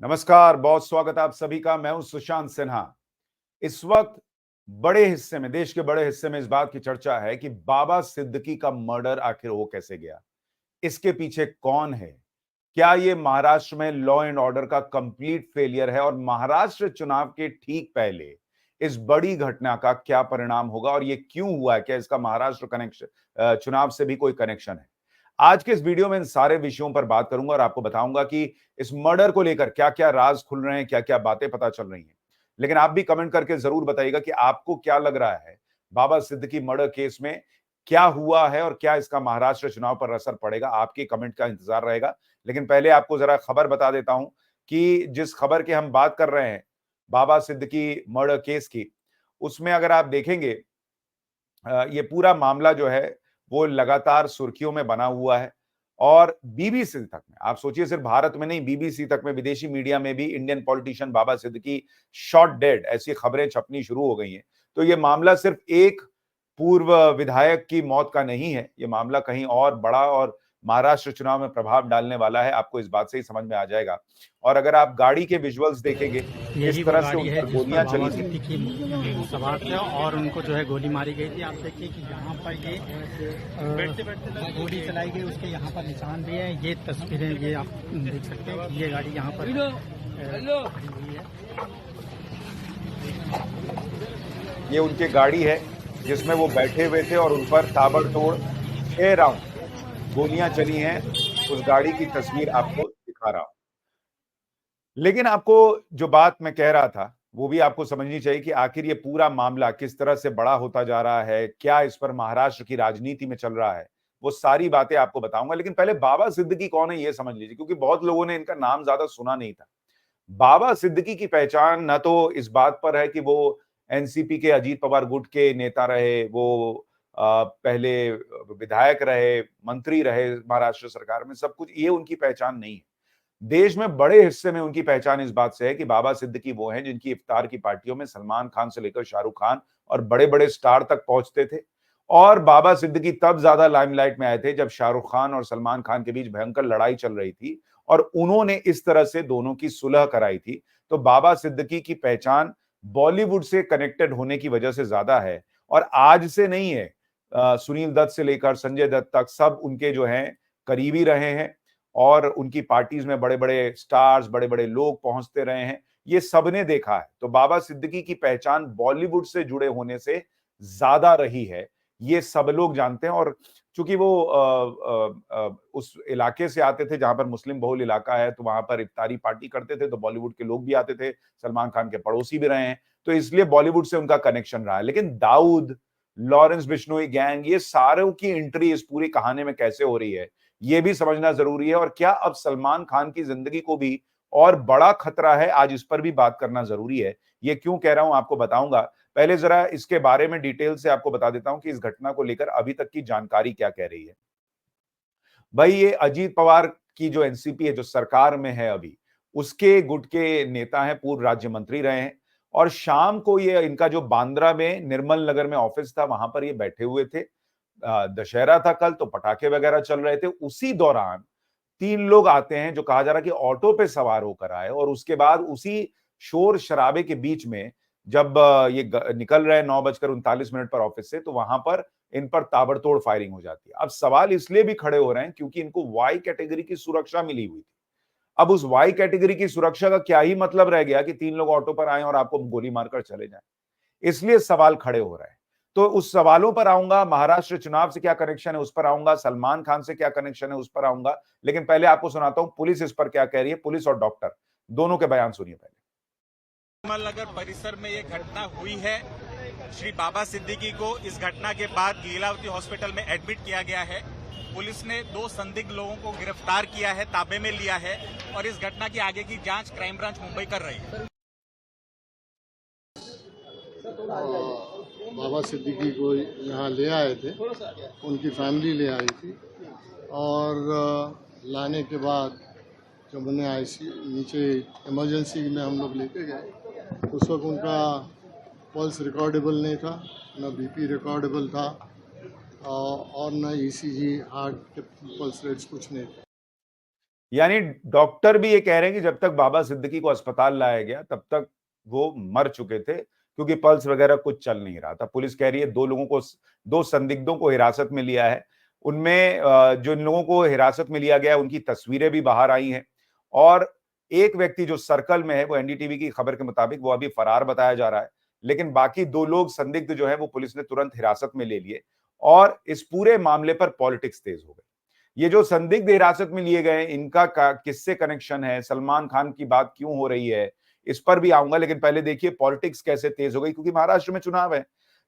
नमस्कार, बहुत स्वागत है आप सभी का। मैं हूं सुशांत सिन्हा। इस वक्त बड़े हिस्से में, देश के बड़े हिस्से में इस बात की चर्चा है कि बाबा सिद्दीकी का मर्डर आखिर हो कैसे गया, इसके पीछे कौन है, क्या ये महाराष्ट्र में लॉ एंड ऑर्डर का कंप्लीट फेलियर है और महाराष्ट्र चुनाव के ठीक पहले इस बड़ी घटना का क्या परिणाम होगा और ये क्यों हुआ है, क्या इसका महाराष्ट्र कनेक्शन चुनाव से भी कोई कनेक्शन है। आज के इस वीडियो में इन सारे विषयों पर बात करूंगा और आपको बताऊंगा कि इस मर्डर को लेकर क्या क्या राज खुल रहे हैं, क्या क्या बातें पता चल रही हैं। लेकिन आप भी कमेंट करके जरूर बताइएगा कि आपको क्या लग रहा है, बाबा सिद्दीकी मर्डर केस में क्या हुआ है और क्या इसका महाराष्ट्र चुनाव पर असर पड़ेगा। आपके कमेंट का इंतजार रहेगा। लेकिन पहले आपको जरा खबर बता देता हूं कि जिस खबर की हम बात कर रहे हैं, बाबा सिद्दीकी मर्डर केस की, उसमें अगर आप देखेंगे ये पूरा मामला जो है वो लगातार सुर्खियों में बना हुआ है और बीबीसी तक में, आप सोचिए सिर्फ भारत में नहीं, बीबीसी तक में, विदेशी मीडिया में भी इंडियन पॉलिटिशियन बाबा सिद्दीकी शॉट डेड ऐसी खबरें छपनी शुरू हो गई हैं। तो ये मामला सिर्फ एक पूर्व विधायक की मौत का नहीं है, ये मामला कहीं और बड़ा और महाराष्ट्र चुनाव में प्रभाव डालने वाला है। आपको इस बात से ही समझ में आ जाएगा। और अगर आप गाड़ी के विजुअल्स देखेंगे, यही किस वो तरह से गाड़ी उन है पर जिस पर गोलियां बाबा चली थी। सिद्दीकी सवार थे और उनको जो है गोली मारी गई थी। आप देखिए कि यहाँ पर ये गोली चलाई गई, उसके यहाँ पर निशान भी है। ये तस्वीरें ये आप देख सकते हैं कि ये गाड़ी यहाँ पर खड़ी हुई है। ये उनकी गाड़ी है जिसमें वो बैठे हुए थे और उन पर ताबड़तोड़ 6 राउंड गोलियां चली हैं। उस गाड़ी की तस्वीर आपको दिखा रहा हूं। लेकिन आपको जो बात मैं कह रहा था वो भी आपको समझनी चाहिए कि आखिर ये पूरा मामला किस तरह से बड़ा होता जा रहा है, क्या इस पर महाराष्ट्र की राजनीति में चल रहा है, वो सारी बातें आपको बताऊंगा। लेकिन पहले बाबा सिद्दीकी कौन है ये समझ लीजिए, क्योंकि बहुत लोगों ने इनका नाम ज्यादा सुना नहीं था। बाबा सिद्दीकी की पहचान न तो इस बात पर है कि वो एनसीपी के अजीत पवार गुट के नेता रहे, वो पहले विधायक रहे, मंत्री रहे महाराष्ट्र सरकार में, सब कुछ ये उनकी पहचान नहीं है। देश में बड़े हिस्से में उनकी पहचान इस बात से है कि बाबा सिद्दीकी वो हैं जिनकी इफ्तार की पार्टियों में सलमान खान से लेकर शाहरुख खान और बड़े-बड़े स्टार तक पहुंचते थे। और बाबा सिद्दीकी तब ज्यादा लाइमलाइट में आए थे जब शाहरुख खान और सलमान खान के बीच भयंकर लड़ाई चल रही थी और उन्होंने इस तरह से दोनों की सुलह कराई थी। तो बाबा सिद्दीकी की पहचान बॉलीवुड से कनेक्टेड होने की वजह से ज्यादा है और आज से नहीं है। सुनील दत्त से लेकर संजय दत्त तक सब उनके जो हैं करीबी रहे हैं और उनकी पार्टीज में बड़े-बड़े स्टार्स, बड़े-बड़े लोग पहुंचते रहे हैं। ये सबने देखा है। तो बाबा सिद्दीकी की पहचान बॉलीवुड से जुड़े होने से ज्यादा रही है, ये सब लोग जानते हैं। और चूंकि वो उस इलाके से आते थे जहां पर मुस्लिम बहुल इलाका है, तो वहां पर इफ्तारी पार्टी करते थे, तो बॉलीवुड के लोग भी आते थे, सलमान खान के पड़ोसी भी रहे हैं, तो इसलिए बॉलीवुड से उनका कनेक्शन रहा है। लेकिन दाऊद, लॉरेंस बिश्नोई गैंग, ये सारों की एंट्री इस पूरी कहानी में कैसे हो रही है, ये भी समझना जरूरी है। और क्या अब सलमान खान की जिंदगी को भी और बड़ा खतरा है, आज इस पर भी बात करना जरूरी है। ये क्यों कह रहा हूं आपको बताऊंगा। पहले जरा इसके बारे में डिटेल से आपको बता देता हूं कि इस घटना को लेकर अभी तक की जानकारी क्या कह रही है। भाई, ये अजीत पवार की जो एनसीपी है, जो सरकार में है अभी, उसके गुट के नेता हैं, पूर्व राज्य मंत्री रहे हैं। और शाम को ये इनका जो बांद्रा में निर्मल नगर में ऑफिस था, वहां पर ये बैठे हुए थे। दशहरा था कल, तो पटाखे वगैरह चल रहे थे। उसी दौरान 3 लोग आते हैं, जो कहा जा रहा है कि ऑटो पे सवार होकर आए, और उसके बाद उसी शोर शराबे के बीच में जब ये निकल रहे हैं 9:39 पर ऑफिस से, तो वहां पर इन पर ताबड़तोड़ फायरिंग हो जाती है। अब सवाल इसलिए भी खड़े हो रहे हैं क्योंकि इनको वाई कैटेगरी की सुरक्षा मिली हुई थी। अब उस वाई कैटेगरी की सुरक्षा का क्या ही मतलब रह गया कि 3 लोग ऑटो पर आए और आपको गोली मारकर चले जाएं। इसलिए सवाल खड़े हो रहे हैं। तो उस सवालों पर आऊंगा, महाराष्ट्र चुनाव से क्या कनेक्शन है उस पर आऊंगा, सलमान खान से क्या कनेक्शन है उस पर आऊंगा। लेकिन पहले आपको सुनाता हूं पुलिस इस पर क्या कह रही है। पुलिस और डॉक्टर दोनों के बयान सुनिए पहले। नगर परिसर में ये घटना हुई है। श्री बाबा सिद्दीकी को इस घटना के बाद लीलावती हॉस्पिटल में एडमिट किया गया है। पुलिस ने 2 संदिग्ध लोगों को गिरफ्तार किया है, ताबे में लिया है और इस घटना की आगे की जांच क्राइम ब्रांच मुंबई कर रही है। बाबा सिद्दीकी को यहाँ ले आए थे, उनकी फैमिली ले आई थी और लाने के बाद जब उन्हें नीचे इमरजेंसी में हम लोग लेके गए, उस वक्त उनका पल्स रिकॉर्डेबल नहीं था, न बीपी रिकॉर्डेबल था और न ईसीजी हार्ट के पल्स रेट्स कुछ नहीं थे। यानी डॉक्टर भी ये कह रहे हैं कि जब तक बाबा सिद्दीकी को अस्पताल लाया गया तब तक वो मर चुके थे, क्योंकि पल्स वगैरह कुछ चल नहीं रहा था। पुलिस कह रही है दो संदिग्धों को हिरासत में लिया है। उनमें जो इन लोगों को हिरासत में लिया गया है उनकी तस्वीरें भी बाहर आई हैं, और एक व्यक्ति जो सर्कल में है, वो एनडीटीवी की खबर के मुताबिक वो अभी फरार बताया जा रहा है। लेकिन बाकी 2 लोग संदिग्ध जो है वो पुलिस ने तुरंत हिरासत में ले लिए, और इस पूरे मामले पर पॉलिटिक्स तेज हो गई। ये जो संदिग्ध हिरासत में लिए गए, इनका किससे कनेक्शन है, सलमान खान की बात क्यों हो रही है, इस पर भी आऊंगा। लेकिन पहले देखिए पॉलिटिक्स कैसे तेज हो गई, क्योंकि महाराष्ट्र में चुनाव है।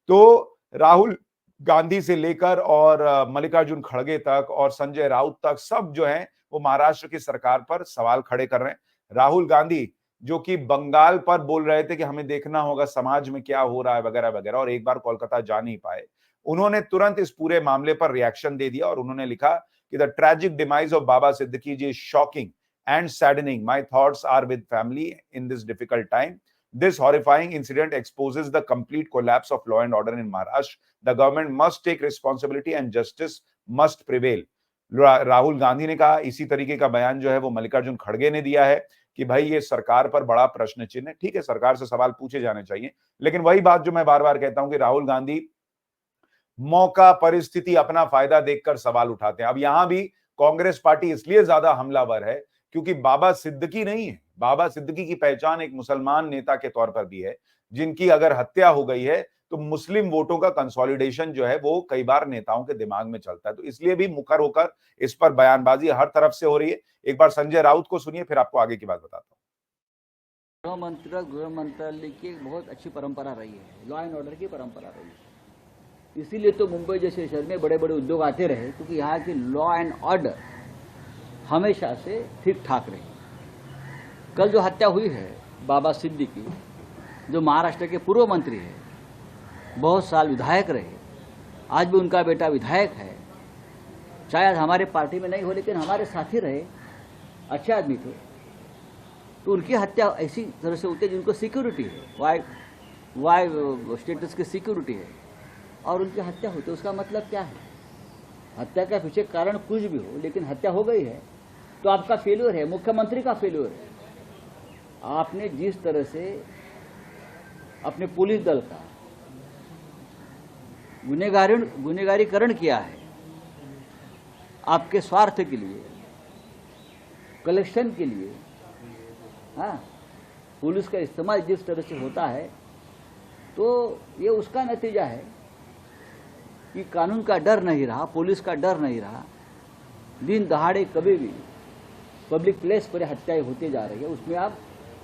तो राहुल गांधी से लेकर और मल्लिकार्जुन खड़गे तक और संजय राउत तक सब जो है वो महाराष्ट्र की सरकार पर सवाल खड़े कर रहे हैं। राहुल गांधी जो कि बंगाल पर बोल रहे थे कि हमें देखना होगा समाज में क्या हो रहा है वगैरह वगैरह, और एक बार कोलकाता जा नहीं पाए, उन्होंने तुरंत इस पूरे मामले पर रिएक्शन दे दिया और उन्होंने लिखा कि the tragic demise of Baba Siddiqui ji is shocking and saddening. My thoughts are with family in this difficult time. This horrifying incident exposes the complete collapse of law and order in Maharashtra. The government must take responsibility and justice must prevail. Rahul Gandhi ने कहा, इसी तरीके का बयान जो है वो मल्लिकार्जुन खड़गे ने दिया है कि भाई ये सरकार पर बड़ा प्रश्न चिन्ह है। ठीक है, सरकार से सवाल पूछे जाने चाहिए, लेकिन वही बात जो मैं बार बार कहता हूं कि राहुल गांधी मौका, परिस्थिति, अपना फायदा देखकर सवाल उठाते हैं। अब यहां भी कांग्रेस पार्टी इसलिए ज्यादा हमलावर है क्योंकि बाबा सिद्दीकी नहीं है। बाबा सिद्दीकी की पहचान एक मुसलमान नेता के तौर पर भी है, जिनकी अगर हत्या हो गई है तो मुस्लिम वोटों का कंसोलिडेशन जो है वो कई बार नेताओं के दिमाग में चलता है। तो इसलिए भी मुखर होकर इस पर बयानबाजी हर तरफ से हो रही है। एक बार संजय राउत को सुनिए, फिर आपको आगे की बात बताता हूँ। गृह मंत्रालय की एक बहुत अच्छी परंपरा रही है, लॉ एंड ऑर्डर की परंपरा रही है। इसीलिए तो मुंबई जैसे शहर में बड़े बड़े उद्योग आते रहे, क्योंकि यहाँ की लॉ एंड ऑर्डर हमेशा से ठीक ठाक रही। कल जो हत्या हुई है बाबा सिद्दीकी, जो महाराष्ट्र के पूर्व मंत्री है, बहुत साल विधायक रहे, आज भी उनका बेटा विधायक है, शायद हमारे पार्टी में नहीं हो लेकिन हमारे साथी रहे, अच्छे आदमी थे। तो उनकी हत्या ऐसी तरह से होती है जिनको सिक्योरिटी है, वाई स्टेटस की सिक्योरिटी है, और उनकी हत्या होती है। उसका मतलब क्या है? हत्या का पीछे कारण कुछ भी हो, लेकिन हत्या हो गई है तो आपका फेल्यूर है, मुख्यमंत्री का फेल्यूर है। आपने जिस तरह से अपने पुलिस दल का गुनहगारीकरण किया है आपके स्वार्थ के लिए, कलेक्शन के लिए, हाँ, पुलिस का इस्तेमाल जिस तरह से होता है, तो ये उसका नतीजा है कि कानून का डर नहीं रहा, पुलिस का डर नहीं रहा। दिन दहाड़े कभी भी पब्लिक प्लेस पर हत्याएं होती जा रही है। उसमें आप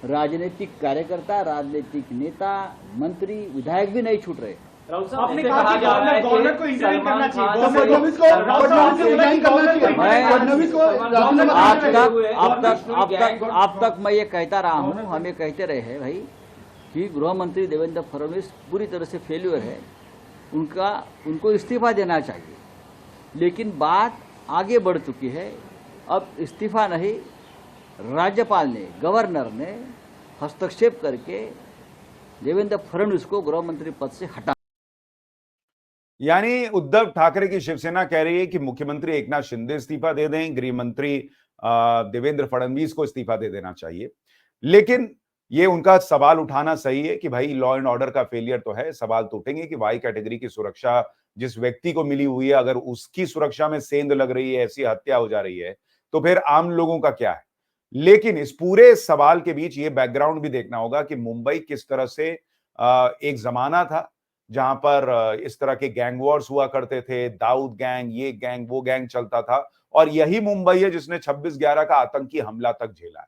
राजनीतिक कार्यकर्ता, राजनीतिक नेता, मंत्री, विधायक भी नहीं छूट रहे। आपने कहा कि गवर्नर को इंटरव्यू करना चाहिए, अब तक मैं ये कहता रहा हूँ, हम ये कहते रहे हैं भाई कि गृह मंत्री देवेंद्र फडणवीस पूरी तरह से फेल्यूर है, उनको इस्तीफा देना चाहिए। लेकिन बात आगे बढ़ चुकी है, अब इस्तीफा नहीं, राज्यपाल ने, गवर्नर ने हस्तक्षेप करके देवेंद्र फडणवीस को गृह मंत्री पद से हटा। यानी उद्धव ठाकरे की शिवसेना कह रही है कि मुख्यमंत्री एकनाथ शिंदे इस्तीफा दे दें, गृह मंत्री देवेंद्र फडणवीस को इस्तीफा दे देना चाहिए। लेकिन ये उनका सवाल उठाना सही है कि भाई लॉ एंड ऑर्डर का फेलियर तो है। सवाल तो उठेंगे कि वाई कैटेगरी की सुरक्षा जिस व्यक्ति को मिली हुई है, अगर उसकी सुरक्षा में सेंध लग रही है, ऐसी हत्या हो जा रही है, तो फिर आम लोगों का क्या है। लेकिन इस पूरे सवाल के बीच ये बैकग्राउंड भी देखना होगा कि मुंबई किस तरह से एक जमाना था जहां पर इस तरह के गैंग वॉर्स हुआ करते थे, दाऊद गैंग, ये गैंग, वो गैंग चलता था, और यही मुंबई है जिसने 26/11 का आतंकी हमला तक झेला है।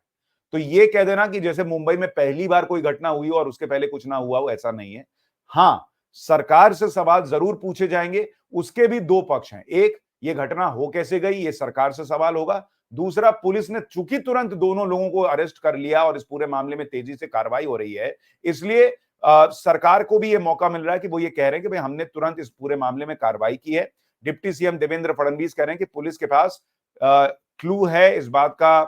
तो ये कह देना कि जैसे मुंबई में पहली बार कोई घटना हुई और उसके पहले कुछ ना हुआ हो, ऐसा नहीं है। हाँ, सरकार से सवाल जरूर पूछे जाएंगे, उसके भी 2 पक्ष हैं। एक, ये घटना हो कैसे गई, ये सरकार से सवाल होगा। दूसरा, पुलिस ने चूंकि तुरंत दोनों लोगों को अरेस्ट कर लिया और इस पूरे मामले में तेजी से कार्रवाई हो रही है, इसलिए सरकार को भी ये मौका मिल रहा है कि वो ये कह रहे हैं कि भाई हमने तुरंत इस पूरे मामले में कार्रवाई की है। डिप्टी सीएम देवेंद्र फडणवीस कह रहे हैं कि पुलिस के पास क्लू है, इस बात का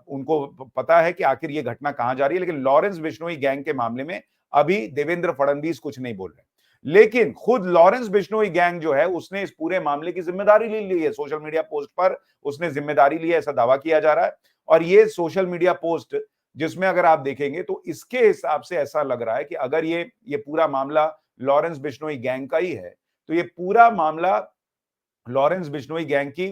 उनको पता है कि आखिर ये घटना कहां जा रही है। लेकिन लॉरेंस बिश्नोई गैंग के मामले में अभी देवेंद्र फडणवीस कुछ नहीं बोल रहे। लेकिन खुद लॉरेंस बिश्नोई गैंग जो है उसने इस पूरे मामले की जिम्मेदारी ले ली है। सोशल मीडिया पोस्ट पर उसने जिम्मेदारी ली है, ऐसा दावा किया जा रहा है। और ये सोशल मीडिया पोस्ट जिसमें अगर आप देखेंगे तो इसके हिसाब से ऐसा लग रहा है कि अगर ये पूरा मामला लॉरेंस बिश्नोई गैंग का ही है तो ये पूरा मामला लॉरेंस बिश्नोई गैंग की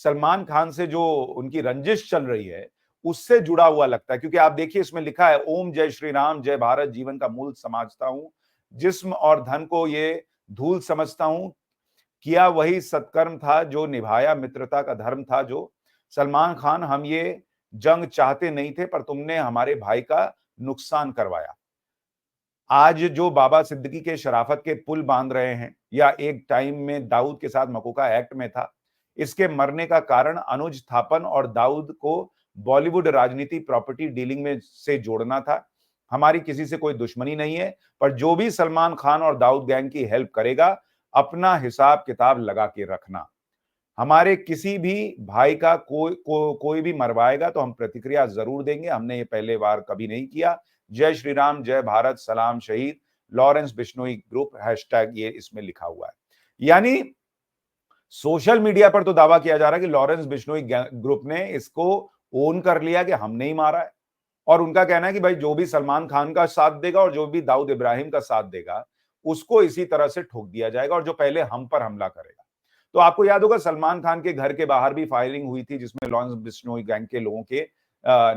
सलमान खान से जो उनकी रंजिश चल रही है उससे जुड़ा हुआ लगता है। क्योंकि आप देखिए इसमें लिखा है, ओम जय श्री राम, जय भारत, जीवन का मूल समझता हूं, जिस्म और धन को ये धूल समझता हूं, किया वही सत्कर्म था जो निभाया मित्रता का धर्म था जो। सलमान खान, हम ये जंग चाहते नहीं थे पर तुमने हमारे भाई का नुकसान करवाया। आज जो बाबा सिद्दीकी के शराफत के पुल बांध रहे हैं या एक टाइम में दाऊद के साथ मकोका एक्ट में था, इसके मरने का कारण अनुज थापन और दाऊद को बॉलीवुड राजनीति प्रॉपर्टी डीलिंग में से जोड़ना था। हमारी किसी से कोई दुश्मनी नहीं है, पर जो भी सलमान खान और दाऊद गैंग की हेल्प करेगा अपना हिसाब किताब लगा के रखना। हमारे किसी भी भाई का कोई भी मरवाएगा तो हम प्रतिक्रिया जरूर देंगे, हमने ये पहले बार कभी नहीं किया। जय श्री राम, जय भारत, सलाम शहीद, लॉरेंस बिश्नोई ग्रुप, हैशटैग ये इसमें लिखा हुआ है। यानी सोशल मीडिया पर तो दावा किया जा रहा है कि लॉरेंस बिश्नोई ग्रुप ने इसको ओन कर लिया कि हमने ही मारा है। और उनका कहना है कि भाई जो भी सलमान खान का साथ देगा और जो भी दाऊद इब्राहिम का साथ देगा उसको इसी तरह से ठोक दिया जाएगा, और जो पहले हम पर हमला करेगा। तो आपको याद होगा सलमान खान के घर के बाहर भी फायरिंग हुई थी जिसमें लॉरेंस बिश्नोई गैंग के लोगों के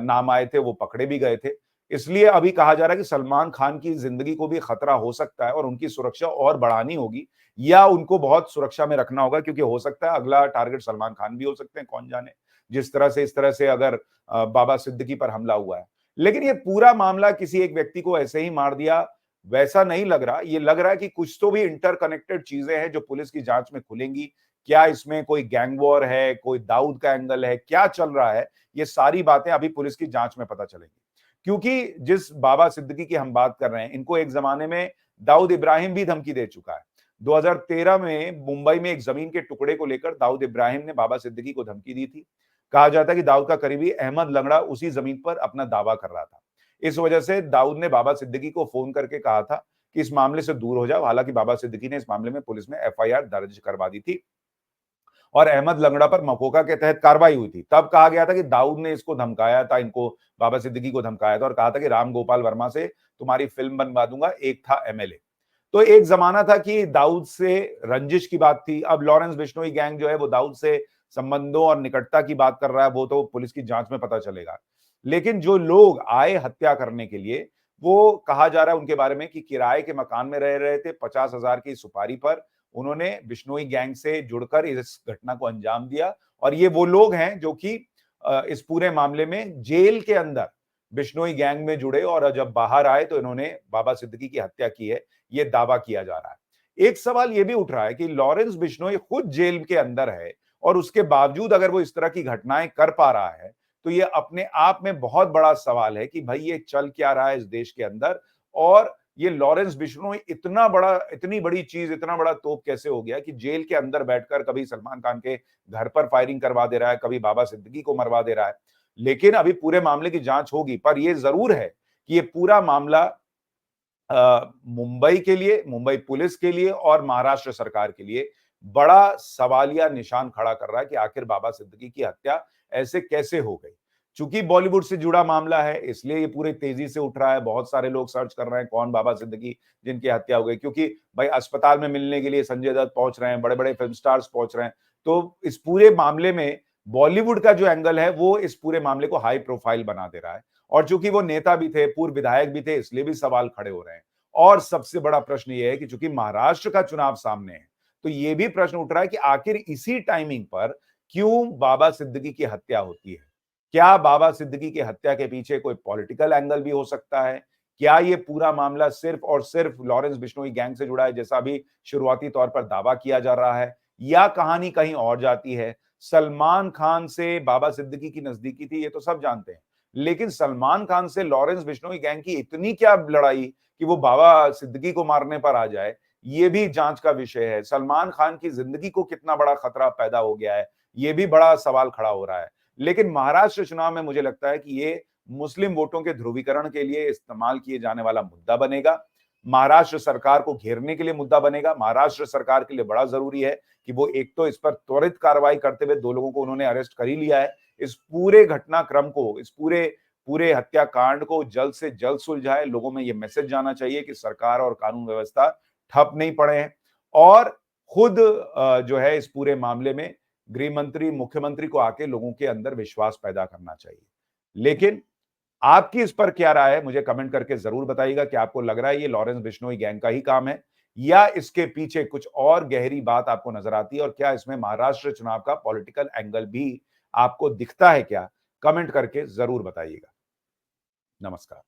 नाम आए थे, वो पकड़े भी गए थे। इसलिए अभी कहा जा रहा है कि सलमान खान की जिंदगी को भी खतरा हो सकता है और उनकी सुरक्षा और बढ़ानी होगी या उनको बहुत सुरक्षा में रखना होगा, क्योंकि हो सकता है अगला टारगेट सलमान खान भी हो सकते हैं, कौन जाने। जिस तरह से इस तरह से अगर बाबा सिद्दीकी पर हमला हुआ है, लेकिन ये पूरा मामला किसी एक व्यक्ति को ऐसे ही मार दिया वैसा नहीं लग रहा। ये लग रहा है कि कुछ तो भी इंटरकनेक्टेड चीजें हैं जो पुलिस की जांच में खुलेंगी। क्या इसमें कोई गैंग वॉर है, कोई दाऊद का एंगल है, क्या चल रहा है, ये सारी बातें अभी पुलिस की जांच में पता चलेंगी। क्योंकि जिस बाबा सिद्दीकी की हम बात कर रहे हैं, इनको एक जमाने में दाऊद इब्राहिम भी धमकी दे चुका है। 2013 में मुंबई में एक जमीन के टुकड़े को लेकर दाऊद इब्राहिम ने बाबा सिद्दीकी को धमकी दी थी। कहा जाता है कि दाऊद का करीबी अहमद लंगड़ा उसी जमीन पर अपना दावा कर रहा था। इस वजह से दाऊद ने बाबा सिद्दीकी को फोन करके कहा था कि इस मामले से दूर हो जाओ। हालांकि बाबा सिद्दीकी ने इस मामले में पुलिस में एफआईआर दर्ज करवा दी थी और अहमद लंगड़ा पर मकोका के तहत कार्रवाई हुई थी। तब कहा गया था कि दाऊद ने इसको धमकाया था, इनको बाबा सिद्दीकी को धमकाया था और कहा था कि राम गोपाल वर्मा से तुम्हारी फिल्म बनवा दूंगा। एक था एमएलए। तो एक जमाना था कि दाऊद से रंजिश की बात थी। अब लॉरेंस बिश्नोई गैंग जो है वो दाऊद से संबंधों और निकटता की बात कर रहा है, वो तो पुलिस की जांच में पता चलेगा। लेकिन जो लोग आए हत्या करने के लिए, वो कहा जा रहा है उनके बारे में कि किराए के मकान में रह रहे थे, 50,000 की सुपारी पर उन्होंने बिश्नोई गैंग से जुड़कर इस घटना को अंजाम दिया। और ये वो लोग हैं जो कि इस पूरे मामले में जेल के अंदर बिश्नोई गैंग में जुड़े और जब बाहर आए तो इन्होंने बाबा सिद्दीकी की हत्या की है, ये दावा किया जा रहा है। एक सवाल ये भी उठ रहा है कि लॉरेंस बिश्नोई खुद जेल के अंदर है और उसके बावजूद अगर वो इस तरह की घटनाएं कर पा रहा है तो ये अपने आप में बहुत बड़ा सवाल है कि भाई ये चल क्या रहा है इस देश के अंदर। और ये लॉरेंस बिश्नोई इतनी बड़ी चीज, इतना बड़ा तोप कैसे हो गया कि जेल के अंदर बैठकर कभी सलमान खान के घर पर फायरिंग करवा दे रहा है, कभी बाबा सिद्दीकी को मरवा दे रहा है। लेकिन अभी पूरे मामले की जांच होगी, पर यह जरूर है कि ये पूरा मामला मुंबई के लिए, मुंबई पुलिस के लिए और महाराष्ट्र सरकार के लिए बड़ा सवालिया निशान खड़ा कर रहा है कि आखिर बाबा सिद्दीकी की हत्या ऐसे कैसे हो गई। चूंकि बॉलीवुड से जुड़ा मामला है इसलिए ये पूरी तेजी से उठ रहा है। बहुत सारे लोग सर्च कर रहे हैं कौन बाबा सिद्दीकी जिनकी हत्या हो गई, क्योंकि भाई अस्पताल में मिलने के लिए संजय दत्त पहुंच रहे हैं, बड़े बड़े फिल्म स्टार्स पहुंच रहे हैं। तो इस पूरे मामले में बॉलीवुड का जो एंगल है वो इस पूरे मामले को हाई प्रोफाइल बना दे रहा है। और चूंकि वो नेता भी थे, पूर्व विधायक भी थे, इसलिए भी सवाल खड़े हो रहे हैं। और सबसे बड़ा प्रश्न ये है कि चूंकि महाराष्ट्र का चुनाव सामने है तो ये भी प्रश्न उठ रहा है कि आखिर इसी टाइमिंग पर क्यों बाबा सिद्दीकी की हत्या होती है। क्या बाबा सिद्दीकी की हत्या के पीछे कोई पॉलिटिकल एंगल भी हो सकता है? क्या ये पूरा मामला सिर्फ और सिर्फ लॉरेंस बिश्नोई गैंग से जुड़ा है जैसा भी शुरुआती तौर पर दावा किया जा रहा है, या कहानी कहीं और जाती है? सलमान खान से बाबा सिद्दीकी की नजदीकी थी, ये तो सब जानते हैं, लेकिन सलमान खान से लॉरेंस बिश्नोई गैंग की इतनी क्या लड़ाई कि वो बाबा सिद्दीकी को मारने पर आ जाए, ये भी जांच का विषय है। सलमान खान की जिंदगी को कितना बड़ा खतरा पैदा हो गया है, ये भी बड़ा सवाल खड़ा हो रहा है। लेकिन महाराष्ट्र चुनाव में मुझे लगता है कि ये मुस्लिम वोटों के ध्रुवीकरण के लिए इस्तेमाल किए जाने वाला मुद्दा बनेगा। महाराष्ट्र सरकार को घेरने के लिए मुद्दा बनेगा। महाराष्ट्र सरकार के लिए बड़ा जरूरी है कि वो एक तो इस पर त्वरित कार्रवाई करते हुए 2 लोगों को उन्होंने अरेस्ट कर ही लिया है। इस पूरे घटनाक्रम को, इस पूरे हत्याकांड को जल्द से जल्द सुलझाए। लोगों में ये मैसेज जाना चाहिए कि सरकार और कानून व्यवस्था ठप नहीं पड़े हैं और खुद जो है इस पूरे मामले में गृह मंत्री, मुख्यमंत्री को आके लोगों के अंदर विश्वास पैदा करना चाहिए। लेकिन आपकी इस पर क्या राय है, मुझे कमेंट करके जरूर बताइएगा कि आपको लग रहा है ये लॉरेंस बिश्नोई गैंग का ही काम है या इसके पीछे कुछ और गहरी बात आपको नजर आती है और क्या इसमें महाराष्ट्र चुनाव का पॉलिटिकल एंगल भी आपको दिखता है क्या? कमेंट करके जरूर बताइएगा। नमस्कार।